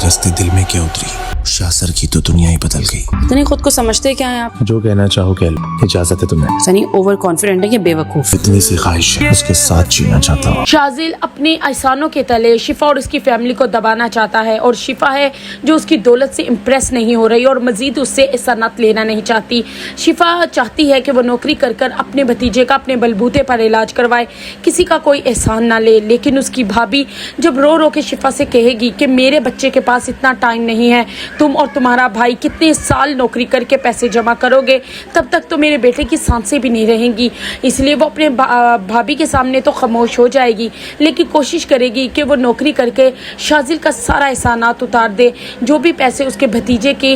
रस्ते दिल में क्या उतरी, शासर की तो दुनिया ही बदल गई। सनी खुद को समझते क्या है आप? जो कहना चाहो कह लो, इजाजत है तुम्हें। सनी ओवर कॉन्फिडेंट है या बेवकूफ? इतनी सी ख्वाहिश है, उसके साथ जीना चाहता हूँ। शाजिल अपने एहसानों के तले शिफा और उसकी फैमिली को दबाना चाहता है, और शिफा है जो उसकी दौलत से इम्प्रेस नहीं हो रही और मजीद उससे एहसानात लेना नहीं चाहती। शिफा चाहती है कि वो नौकरी कर कर अपने भतीजे का अपने बलबूते पर इलाज करवाए, किसी का कोई एहसान ना ले। लेकिन उसकी भाभी जब रो रो के शिफा से कहेगी कि मेरे बच्चे के पास इतना टाइम नहीं है, तुम और तुम्हारा भाई कितने साल नौकरी करके पैसे जमा करोगे, तब तक तो मेरे बेटे की सांसें भी नहीं रहेंगी। इसलिए वो अपने भाभी के सामने तो खामोश हो जाएगी, लेकिन कोशिश करेगी कि वो नौकरी करके शाजिल का सारा एहसानात उतार दे, जो भी पैसे उसके भतीजे के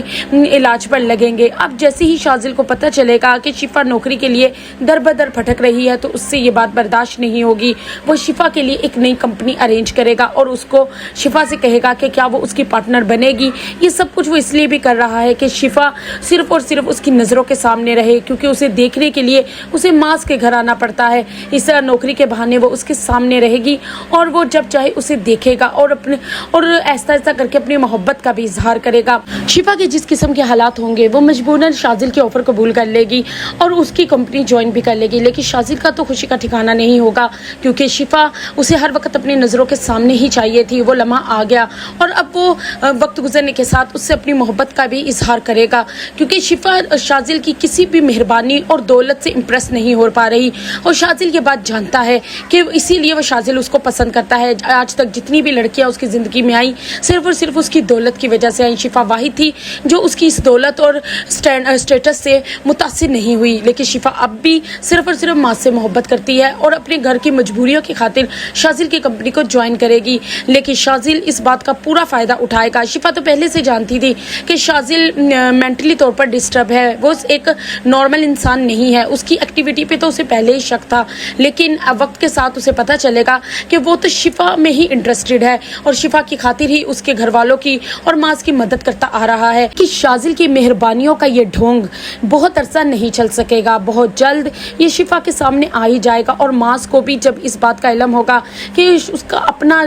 इलाज पर लगेंगे। अब जैसे ही शाजिल को पता चलेगा कि शिफा नौकरी के लिए दर बदर भटक रही है, तो उससे ये बात बर्दाश्त नहीं होगी। वो शिफा के लिए एक नई कंपनी अरेंज करेगा और उसको शिफा से कहेगा कि क्या वो उसकी पार्टनर बनेगी। ये सब कुछ वो इसलिए भी कर रहा है कि शिफा सिर्फ और सिर्फ उसकी नज़रों के सामने रहे, क्योंकि उसे देखने के लिए उसे मास के घर आना पड़ता है। इस तरह नौकरी के बहाने वो उसके सामने रहेगी और वो जब चाहे उसे देखेगा और ऐसा ऐसा करके अपनी मोहब्बत का भी इजहार करेगा। शिफा के जिस किस्म के हालात होंगे, वो मजबूरन शाजिल के ऑफर कबूल कर लेगी और उसकी कंपनी ज्वाइन भी कर लेगी। लेकिन शाजिल का तो खुशी का ठिकाना नहीं होगा, क्योंकि शिफा उसे हर वक्त अपनी नज़रों के सामने ही चाहिए थी। वो लम्हा आ गया और अब वो वक्त गुजरने के साथ उससे अपनी मोहब्बत का भी इजहार करेगा, क्योंकि शिफा शाजिल की किसी भी मेहरबानी और दौलत से इम्प्रेस नहीं हो पा रही और शाजिल ये बात जानता है कि इसीलिए वो शाजिल उसको पसंद करता है। आज तक जितनी भी लड़कियां उसकी ज़िंदगी में आई, सिर्फ और सिर्फ उसकी दौलत की वजह से आई। शिफा वाहिद थी जो उसकी इस दौलत और स्टेटस से मुतासिर नहीं हुई। लेकिन शिफा अब भी सिर्फ और सिर्फ माँ से मोहब्बत करती है और अपने घर की मजबूरियों की खातिर शाजिल की कंपनी को ज्वाइन करेगी। लेकिन शाजिल इस बात का पूरा फ़ायदा उठाएगा। शिफा तो पहले से जानती थी कि शाजिल मेंटली तौर पर डिस्टर्ब है, वो एक नॉर्मल इंसान नहीं है। उसकी एक्टिविटी पे तो उसे पहले ही शक था, लेकिन वक्त के साथ उसे पता चलेगा कि वो तो शिफा में ही इंटरेस्टेड है और शिफा की खातिर ही उसके घर वालों की और मास की मदद करता आ रहा है। कि शाजिल की मेहरबानियों का ये ढोंग बहुत अरसा नहीं चल सकेगा, बहुत जल्द ये शिफा के सामने आ ही जाएगा। और मास को भी जब इस बात का इल्म होगा कि उसका अपना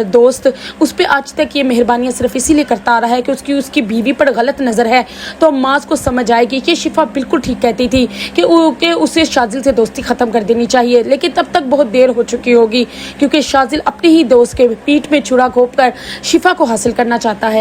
दोस्त उस पर आज तक ये मेहरबानियाँ सिर्फ इसीलिए करता आ रहा है कि उसकी बीवी पर गलत नज़र है, तो मास को समझ आएगी कि शिफा बिल्कुल ठीक कहती थी कि उसे शाजिल से दोस्ती ख़त्म कर देनी चाहिए। लेकिन तब तक बहुत देर हो चुकी होगी, क्योंकि शाजिल अपने ही दोस्त के पीठ में छुरा घोंप कर शिफा को हासिल करना चाहता है।